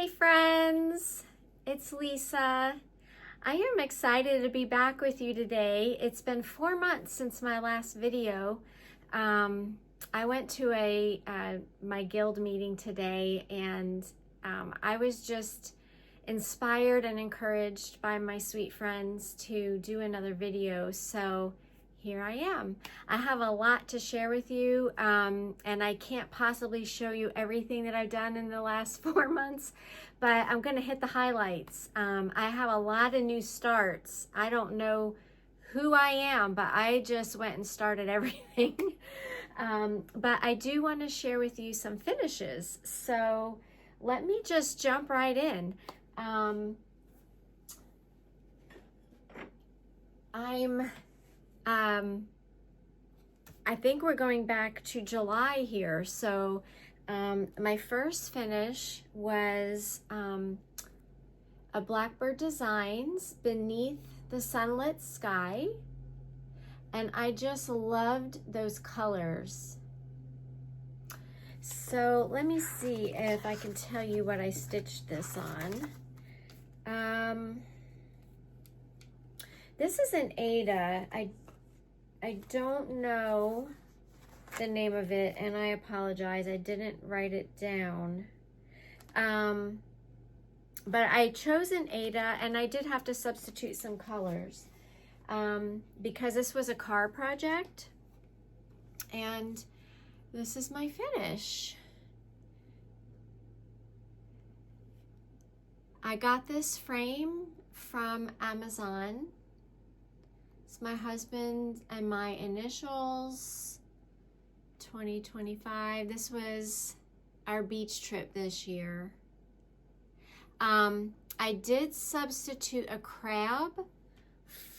Hey friends, it's Lisa. I am excited to be back with you today. It's been 4 months since my last video. I went to my guild meeting today, and I was just inspired and encouraged by my sweet friends to do another video. So here I am. I have a lot to share with you, and I can't possibly show you everything that I've done in the last 4 months, but I'm going to hit the highlights. I have a lot of new starts. I don't know who I am, but I just went and started everything. But I do want to share with you some finishes. So let me just jump right in. I think we're going back to July here. So my first finish was a Blackbird Designs Beneath the Sunlit Sky. And I just loved those colors. So let me see if I can tell you what I stitched this on. This is an Ada. I don't know the name of it, and I apologize. I didn't write it down. But I chose an Ada, and I did have to substitute some colors because this was a car project. And this is my finish. I got this frame from Amazon. It's my husband and my initials, 2025. This was our beach trip this year. I did substitute a crab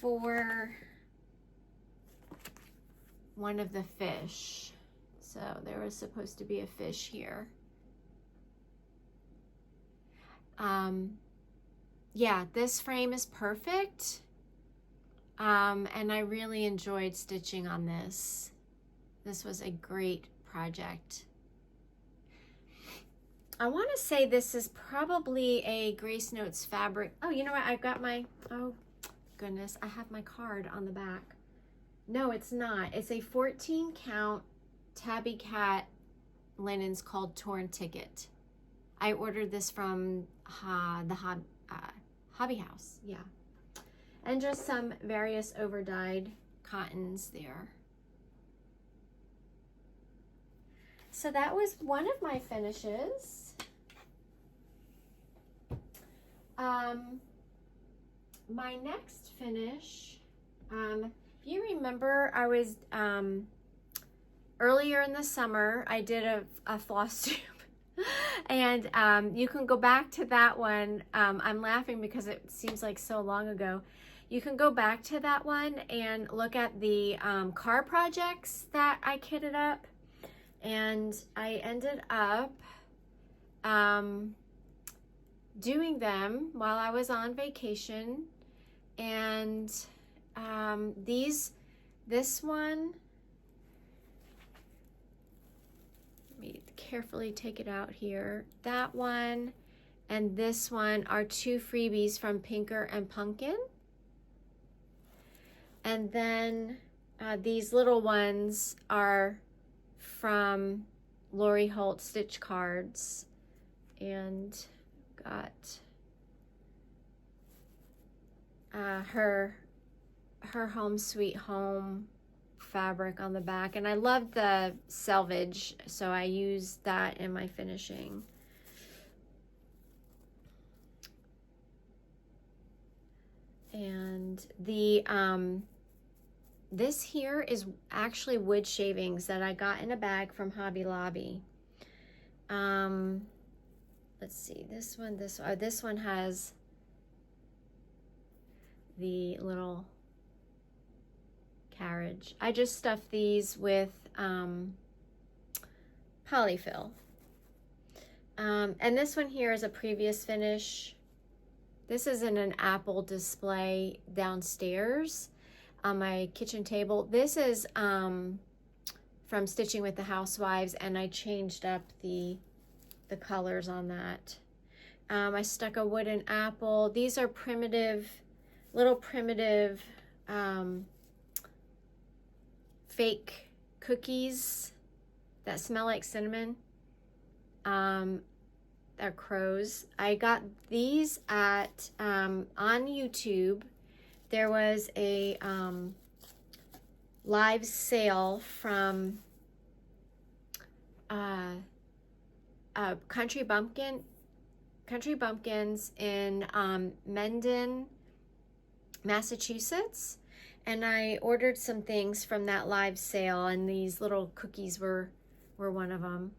for one of the fish. So there was supposed to be a fish here. Yeah, this frame is perfect. And I really enjoyed stitching on this. This was a great project. I want to say this is probably a Grace Notes fabric. Oh, you know what? I've got my, oh goodness, I have my card on the back. No, it's not. It's a 14 count tabby cat linens called Torn Ticket. I ordered this from the Hobby House, yeah. And just some various overdyed cottons there. So that was one of my finishes. My next finish, if you remember, I was, earlier in the summer, I did a Flosstube. And you can go back to that one. I'm laughing because it seems like so long ago. You can go back to that one and look at the car projects that I kitted up. And I ended up doing them while I was on vacation. And this one, let me carefully take it out here. That one and this one are two freebies from Pinker and Pumpkin. And then these little ones are from Lori Holt Stitch Cards, and got her Home Sweet Home fabric on the back, and I love the selvage, so I used that in my finishing. And the this here is actually wood shavings that I got in a bag from Hobby Lobby. Let's see, this one has the little carriage. I just stuffed these with polyfill. And this one here is a previous finish. This is in an apple display downstairs on my kitchen table. This is from Stitching with the Housewives, and I changed up the colors on that. I stuck a wooden apple. These are primitive, little primitive fake cookies that smell like cinnamon. They're crows. I got these at on YouTube. There was a live sale from Country Bumpkins in Mendon, Massachusetts, and I ordered some things from that live sale, and these little cookies were one of them.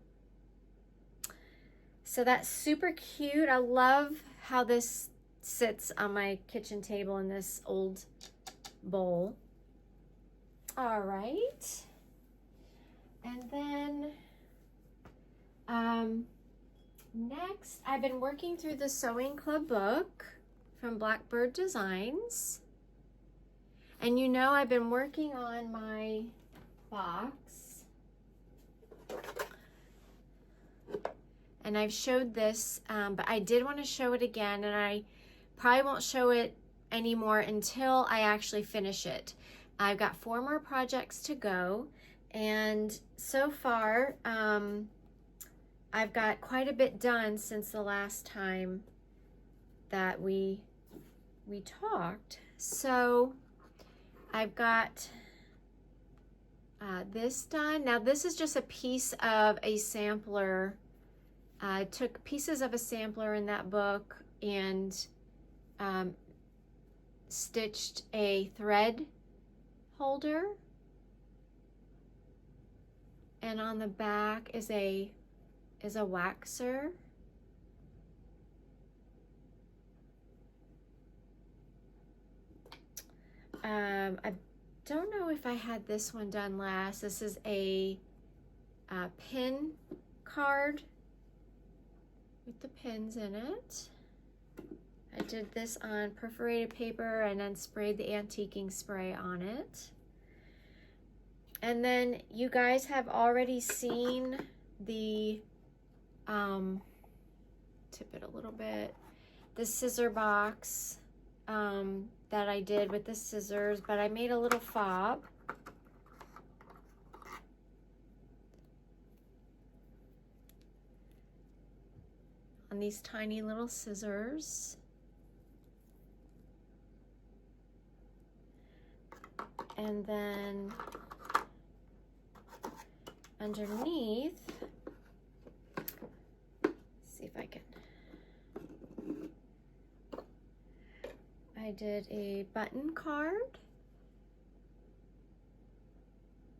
So that's super cute. I love how this sits on my kitchen table in this old bowl. All right. And then next, I've been working through the Sewing Club book from Blackbird Designs. And you know I've been working on my box. And I've showed this, but I did want to show it again, and I probably won't show it anymore until I actually finish it. I've got 4 more projects to go, and so far I've got quite a bit done since the last time that we talked. So I've got this done. Now this is just a piece of a sampler. I took pieces of a sampler in that book and stitched a thread holder, and on the back is a waxer. I don't know if I had this one done last. This is a pin card with the pins in it. I did this on perforated paper and then sprayed the antiquing spray on it. And then you guys have already seen the, tip it a little bit, the scissor box that I did with the scissors, but I made a little fob. On these tiny little scissors. And then underneath, see if I can, I did a button card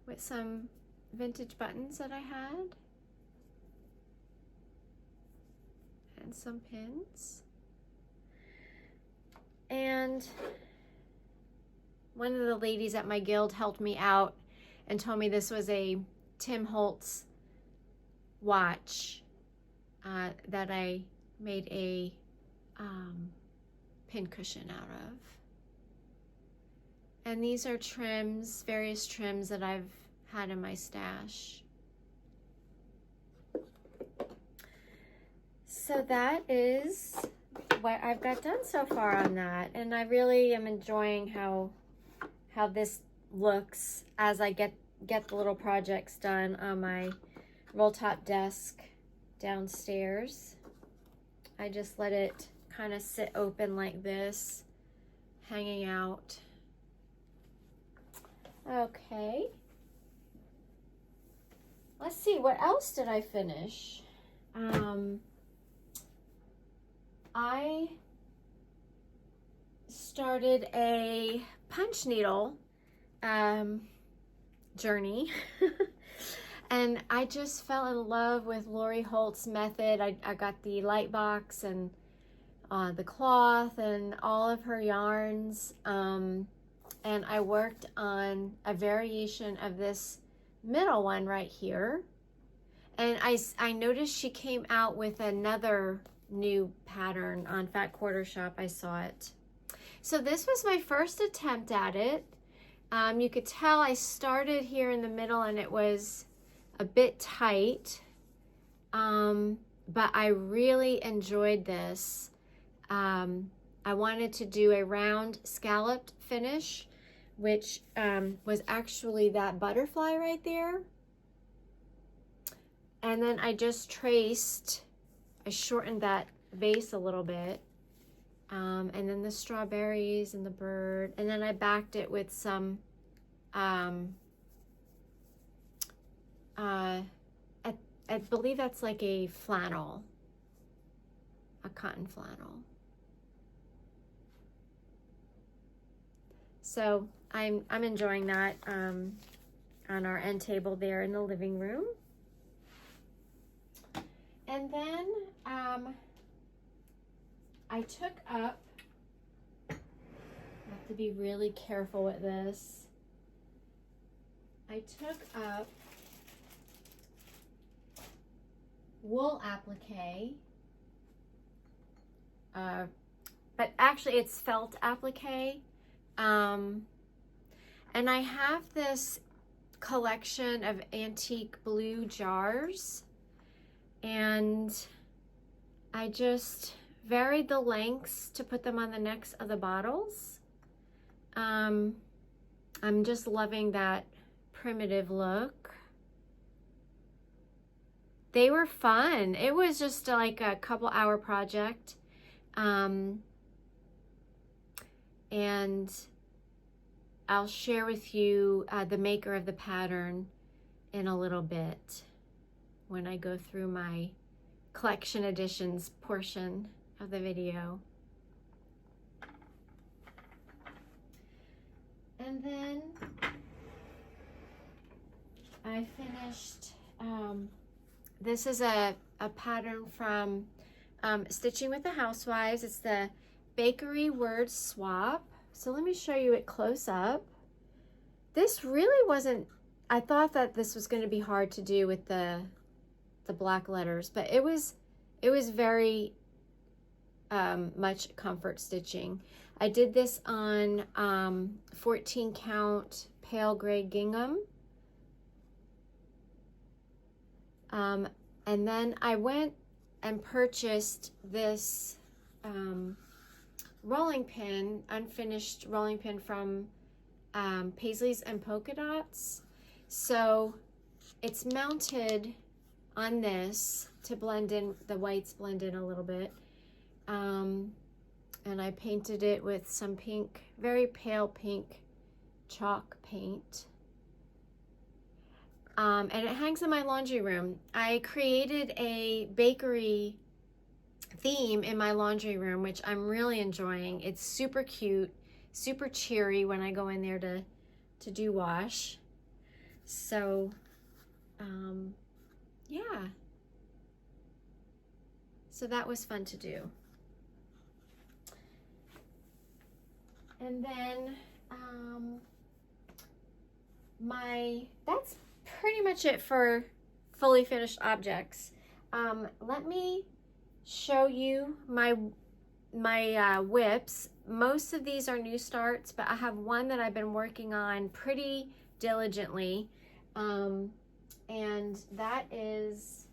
with some vintage buttons that I had and some pins. And one of the ladies at my guild helped me out and told me this was a Tim Holtz watch that I made a pin cushion out of. And these are trims, various trims that I've had in my stash. So that is what I've got done so far on that, and I really am enjoying how this looks as I get the little projects done on my roll top desk downstairs. I just let it kind of sit open like this, hanging out. Okay. Let's see, what else did I finish? I started a punch needle journey and I just fell in love with Lori Holt's method. I got the light box and the cloth and all of her yarns, and I worked on a variation of this middle one right here, and I noticed she came out with another new pattern on Fat Quarter Shop. I saw it. So this was my first attempt at it. You could tell I started here in the middle and it was a bit tight. but I really enjoyed this. I wanted to do a round scalloped finish, which was actually that butterfly right there. And then I just traced, I shortened that base a little bit. And then the strawberries and the bird. And then I backed it with some, I believe that's like a flannel, a cotton flannel. So I'm enjoying that on our end table there in the living room. And then I took up, I have to be really careful with this. I took up wool applique, but actually it's felt applique. And I have this collection of antique blue jars, and I just varied the lengths to put them on the necks of the bottles. I'm just loving that primitive look. They were fun. It was just like a couple hour project. And I'll share with you the maker of the pattern in a little bit when I go through my collection editions portion of the video. And then I finished, this is a pattern from Stitching with the Housewives. It's the Bakery Word Swap. So let me show you it close up. This really wasn't, I thought that this was going to be hard to do with the black letters, but it was very much comfort stitching. I did this on 14 count pale gray gingham. And then I went and purchased this rolling pin, unfinished rolling pin from Paisleys and Polka Dots. So it's mounted on this to blend in, the whites blend in a little bit. And I painted it with some pink, very pale pink chalk paint. And it hangs in my laundry room. I created a bakery theme in my laundry room, which I'm really enjoying. It's super cute, super cheery when I go in there to do wash. So, yeah. So that was fun to do. And then, that's pretty much it for fully finished objects. Let me show you my whips. Most of these are new starts, but I have one that I've been working on pretty diligently, and that is,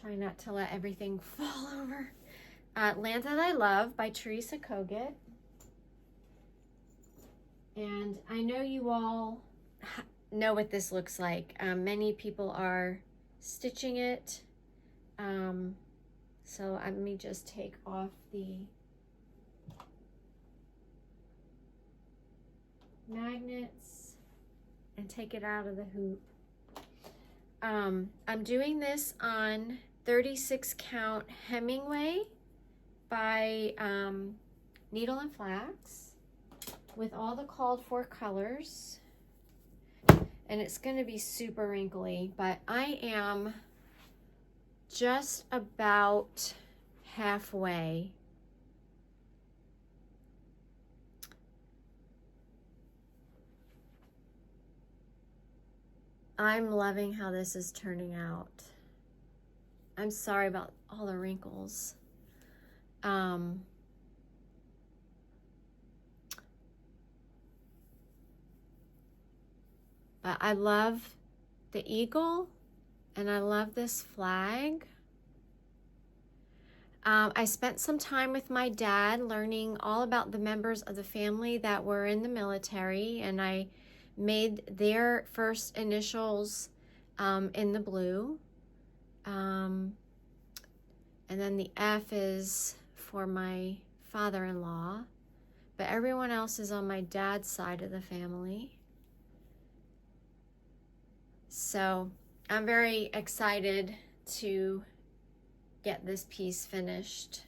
try not to let everything fall over, Land That I Love by Teresa Kogut. And I know you all know what this looks like. Many people are stitching it. So let me just take off the magnets and take it out of the hoop. I'm doing this on 36 count Hemingway by Needle and Flax, with all the called for colors, and it's going to be super wrinkly, but I am just about halfway. I'm loving how this is turning out. I'm sorry about all the wrinkles. But I love the eagle, and I love this flag. I spent some time with my dad learning all about the members of the family that were in the military, and I made their first initials in the blue. And then the F is for my father-in-law, but everyone else is on my dad's side of the family. So I'm very excited to get this piece finished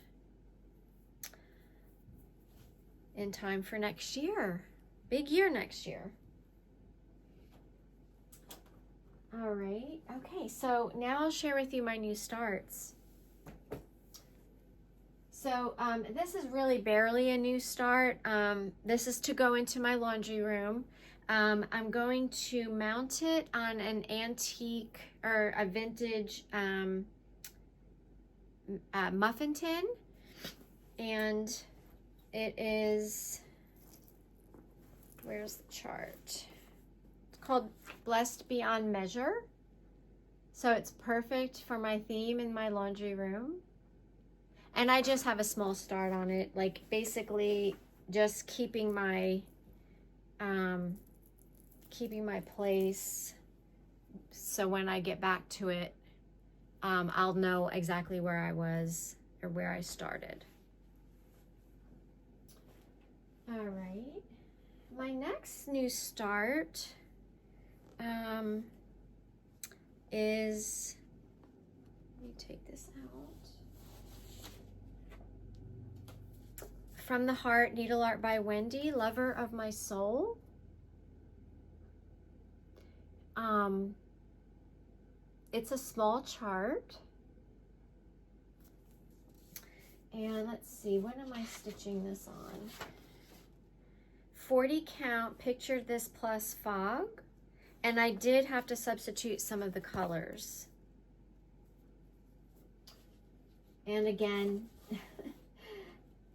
in time for next year. Big year next year. All right, okay, so now I'll share with you my new starts. So this is really barely a new start. This is to go into my laundry room. I'm going to mount it on an antique or a vintage muffin tin, and it is, where's the chart? It's called Blessed Beyond Measure. So it's perfect for my theme in my laundry room. And I just have a small start on it, like basically just keeping my place, so when I get back to it, I'll know exactly where I was or where I started. All right, my next new start is, let me take this out. From the Heart, Needle Art by Wendy, Lover of My Soul. It's a small chart. And let's see, when am I stitching this on? 40 count, pictured this plus fog. And I did have to substitute some of the colors. And again,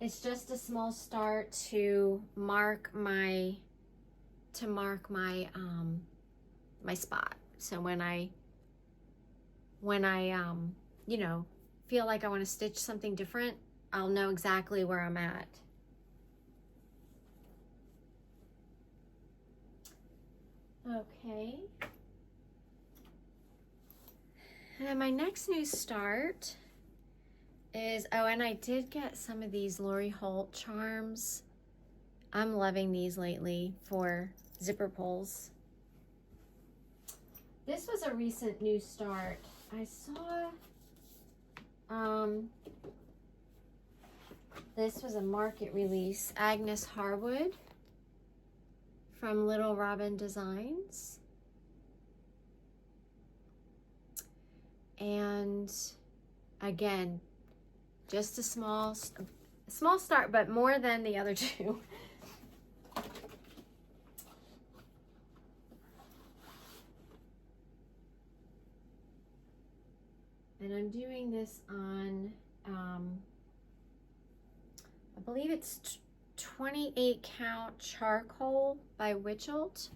it's just a small start to mark my my spot. So when I you know, feel like I want to stitch something different, I'll know exactly where I'm at. Okay. And my next new start is, oh, and I did get some of these Lori Holt charms. I'm loving these lately for zipper pulls. This was a recent new start. I saw, this was a market release, Agnes Harwood from Little Robin Designs. And again, just a small start, but more than the other two. And I'm doing this on, I believe it's 28 count charcoal by Witchelt.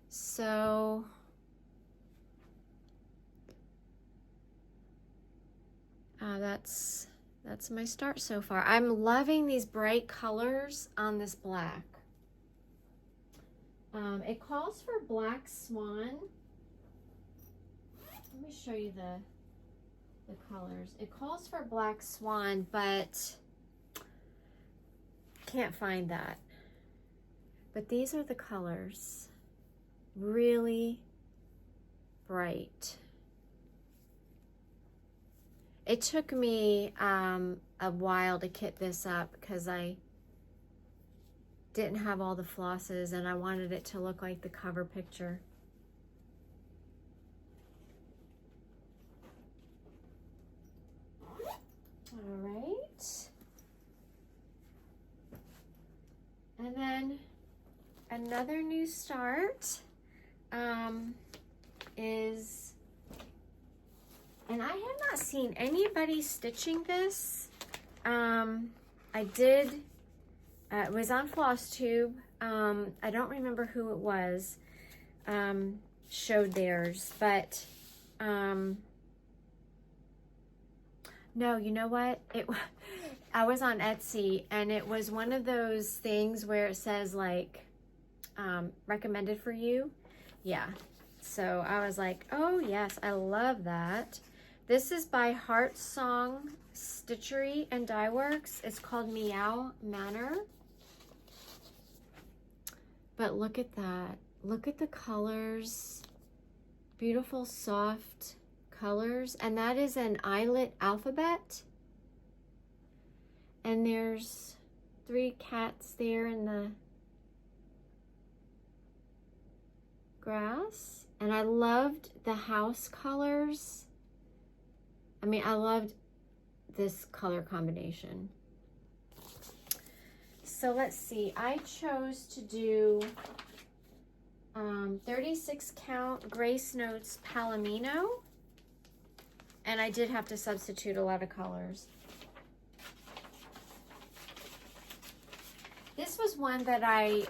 So that's my start so far. I'm loving these bright colors on this black. It calls for Black Swan. Let me show you the colors. It calls for Black Swan, but can't find that. But these are the colors. Really bright. It took me a while to kit this up because I didn't have all the flosses and I wanted it to look like the cover picture. All right. And then another new start is, and I have not seen anybody stitching this. I did, it was on Flosstube. I don't remember who it was. showed theirs, but no, you know what? I was on Etsy, and it was one of those things where it says like recommended for you. Yeah. So I was like, oh yes, I love that. This is by Heart Song Stitchery and Dye Works. It's called Meow Manor. But look at that. Look at the colors. Beautiful, soft colors. And that is an eyelet alphabet. And there's 3 cats there in the grass. And I loved the house colors. I mean, I loved this color combination. So let's see, I chose to do 36 count Grace Notes Palomino, and I did have to substitute a lot of colors. This was one that I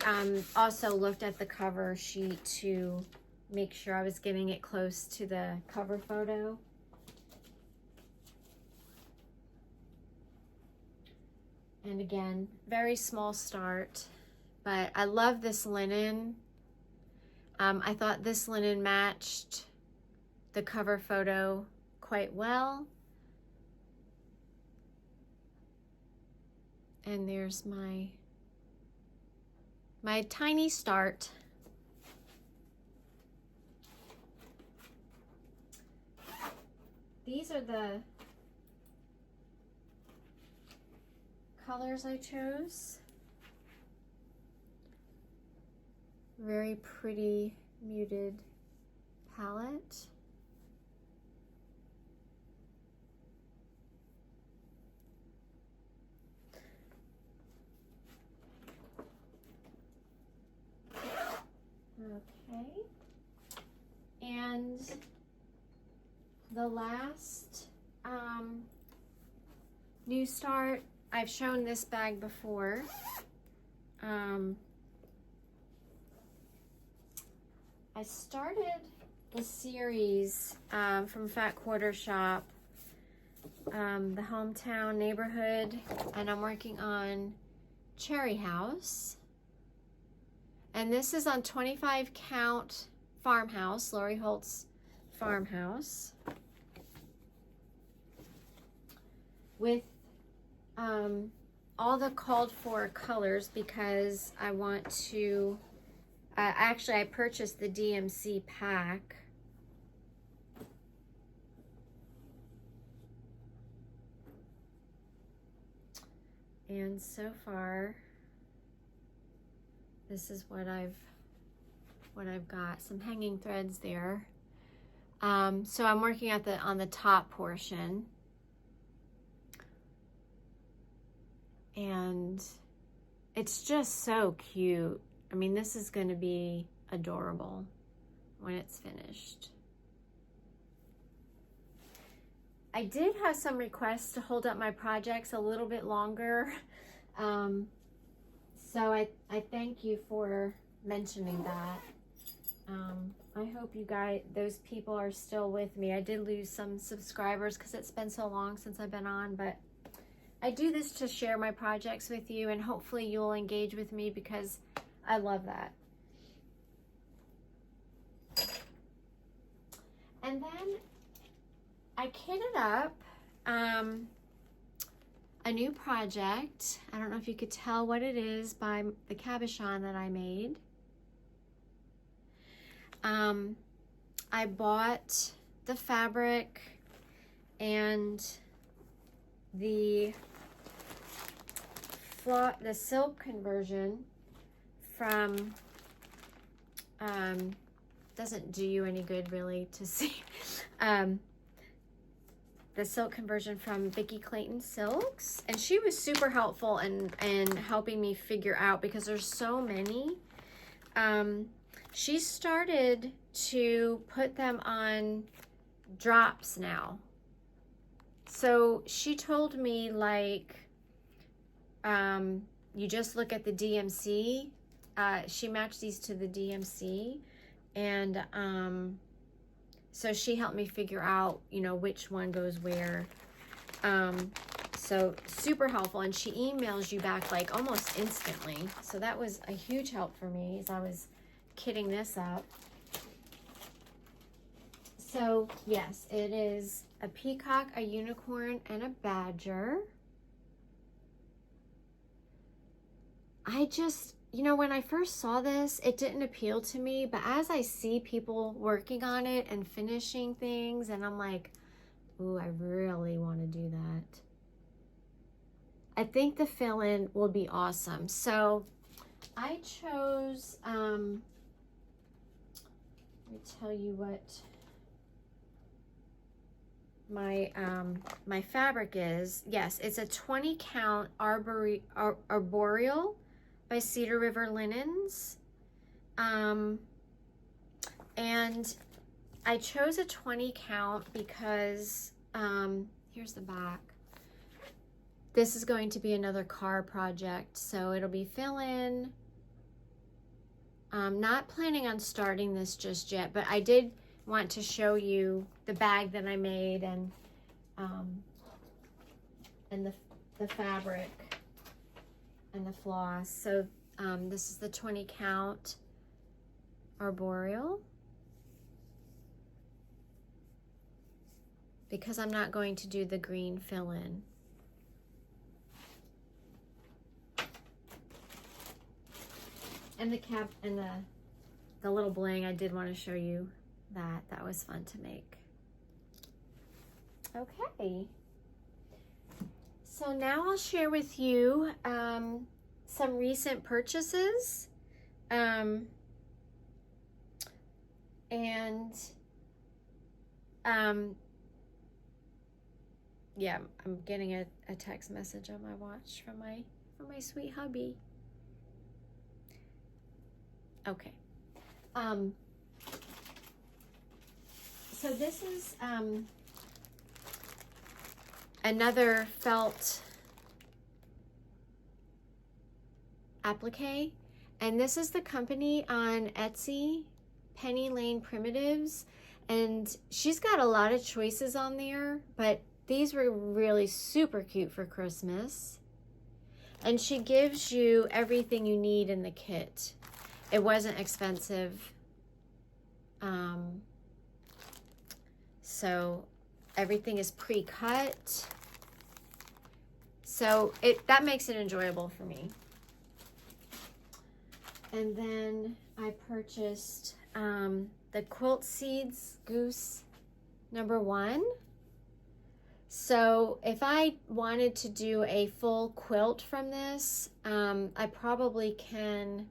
also looked at the cover sheet to make sure I was getting it close to the cover photo. And again, very small start, but I love this linen. I thought this linen matched the cover photo quite well. And there's my tiny start. These are the colors I chose. Very pretty muted palette. Okay. And the last new start, I've shown this bag before. I started the series from Fat Quarter Shop, the hometown neighborhood, and I'm working on Cherry House. And this is on 25 count Farmhouse, Lori Holt's Farmhouse, with all the called for colors, because I want to, actually I purchased the DMC pack. And so far, this is what I've got. Some hanging threads there. So I'm working at on the top portion. And it's just so cute. I mean, this is going to be adorable when it's finished. I did have some requests to hold up my projects a little bit longer. So I thank you for mentioning that. I hope you guys, those people are still with me. I did lose some subscribers because it's been so long since I've been on, but I do this to share my projects with you, and hopefully you'll engage with me because I love that. And then I kitted up a new project. I don't know if you could tell what it is by the cabochon that I made. I bought the fabric and the silk conversion from, doesn't do you any good really to see, the silk conversion from Vicki Clayton Silks, and she was super helpful in helping me figure out, because there's so many. She started to put them on drops now. So she told me, like, you just look at the DMC. She matched these to the DMC, And so she helped me figure out, you know, which one goes where. So super helpful, and she emails you back like almost instantly. So that was a huge help for me as I was kitting this up. So yes, it is a peacock, a unicorn, and a badger. I just, you know, when I first saw this, it didn't appeal to me, but as I see people working on it and finishing things, and I'm like, ooh, I really want to do that. I think the fill-in will be awesome. So I chose, let me tell you what my fabric is. Yes, it's a 20 count arboreal by Cedar River Linens. And I chose a 20 count because, here's the back. This is going to be another car project, so it'll be fill-in. I'm not planning on starting this just yet, but I did want to show you the bag that I made and the fabric and the floss. So this is the 20 count arboreal. Because I'm not going to do the green fill-in. And the cap and the little bling, I did want to show you that. That was fun to make. Okay. So now I'll share with you some recent purchases. Yeah, I'm getting a text message on my watch from my sweet hubby. Okay. So this is another felt applique, and this is the company on Etsy, Penny Lane Primitives, and she's got a lot of choices on there, but these were really super cute for Christmas. And she gives you everything you need in the kit. It wasn't expensive. So everything is pre-cut. So that makes it enjoyable for me. And then I purchased the Quilt Seeds Goose #1. So if I wanted to do a full quilt from this, I probably can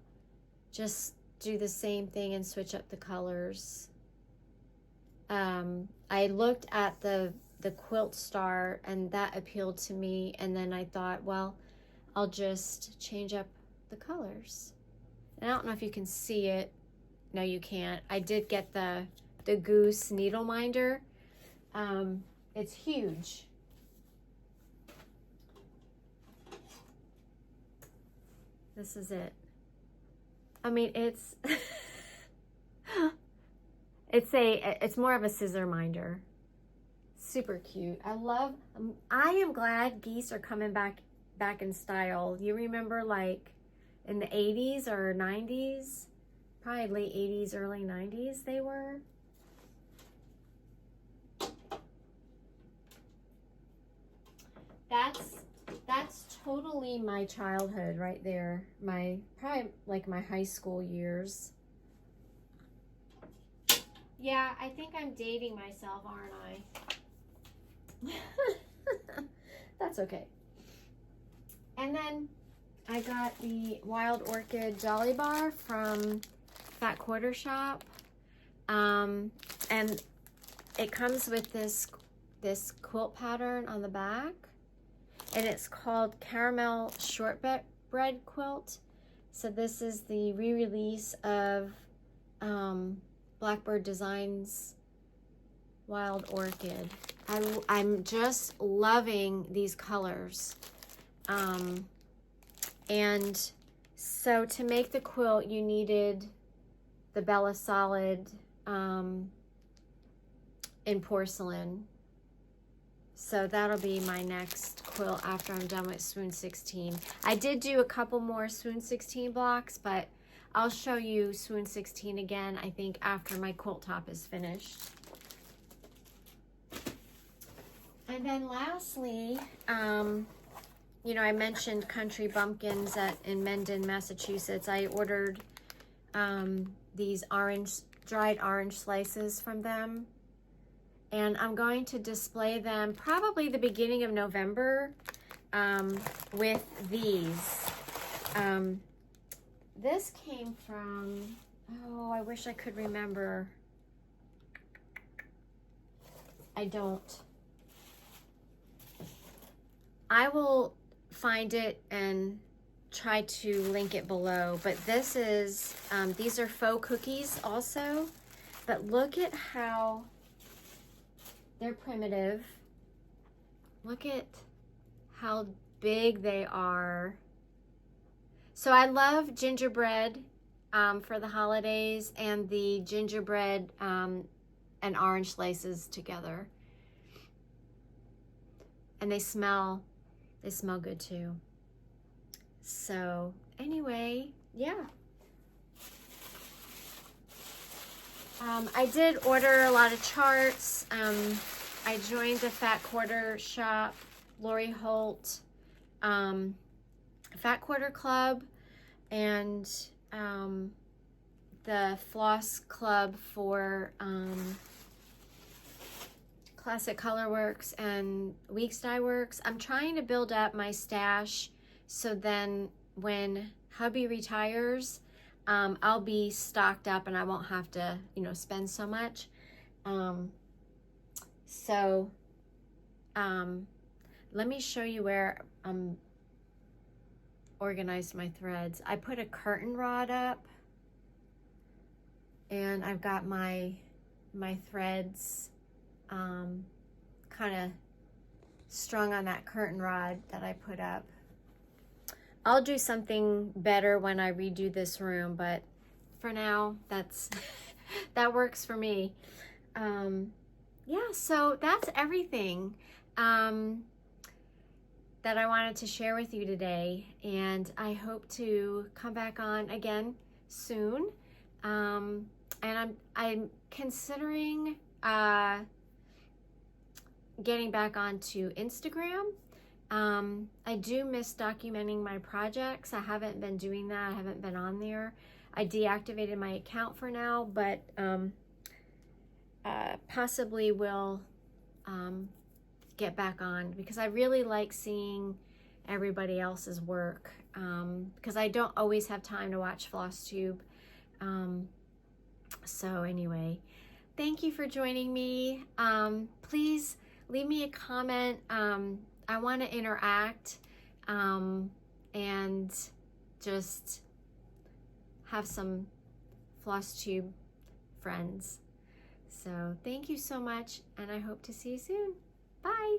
just do the same thing and switch up the colors. I looked at the Quilt Star and that appealed to me, and then I thought, well, I'll just change up the colors. And I don't know if you can see it. No, you can't. I did get the Goose needle minder. It's huge. This is it. I mean, it's it's more of a scissor minder. Super cute. I am glad geese are coming back in style. You remember, like in the 80s or 90s, probably late 80s, early 90s they were. That's totally my childhood right there. Probably like my high school years. Yeah, I think I'm dating myself, aren't I? That's okay. And then I got the Wild Orchid Jolly Bar from Fat Quarter Shop. And it comes with this quilt pattern on the back. And it's called Caramel Shortbread Quilt. So this is the re-release of Blackbird Designs Wild Orchid. I'm just loving these colors. And so to make the quilt, you needed the Bella Solid in porcelain. So that'll be my next quilt after I'm done with Swoon 16. I did do a couple more Swoon 16 blocks, but I'll show you Swoon 16 again, I think, after my quilt top is finished. And then lastly, you know, I mentioned Country Bumpkins in Mendon, Massachusetts. I ordered these dried orange slices from them. And I'm going to display them probably the beginning of November with these. This came from, oh, I wish I could remember. I don't. I will find it and try to link it below. But this is, these are faux cookies also. But look at how they're primitive. Look at how big they are. So I love gingerbread for the holidays, and the gingerbread and orange slices together. And they smell good too. So anyway, yeah. I did order a lot of charts. I joined the Fat Quarter shop, Lori Holt, Fat Quarter Club, and the Floss Club for Classic Colorworks and Weeks Dye Works. I'm trying to build up my stash so then when hubby retires, I'll be stocked up and I won't have to, you know, spend so much. Let me show you where I'm organized my threads. I put a curtain rod up and I've got my threads kind of strung on that curtain rod that I put up. I'll do something better when I redo this room, but for now, that works for me. Yeah, so that's everything that I wanted to share with you today, and I hope to come back on again soon. And I'm considering getting back onto Instagram. I do miss documenting my projects. I haven't been doing that. I haven't been on there. I deactivated my account for now, but possibly will get back on because I really like seeing everybody else's work because I don't always have time to watch Flosstube. So anyway, thank you for joining me. Please leave me a comment. I want to interact and just have some Flosstube friends. So thank you so much, and I hope to see you soon. Bye.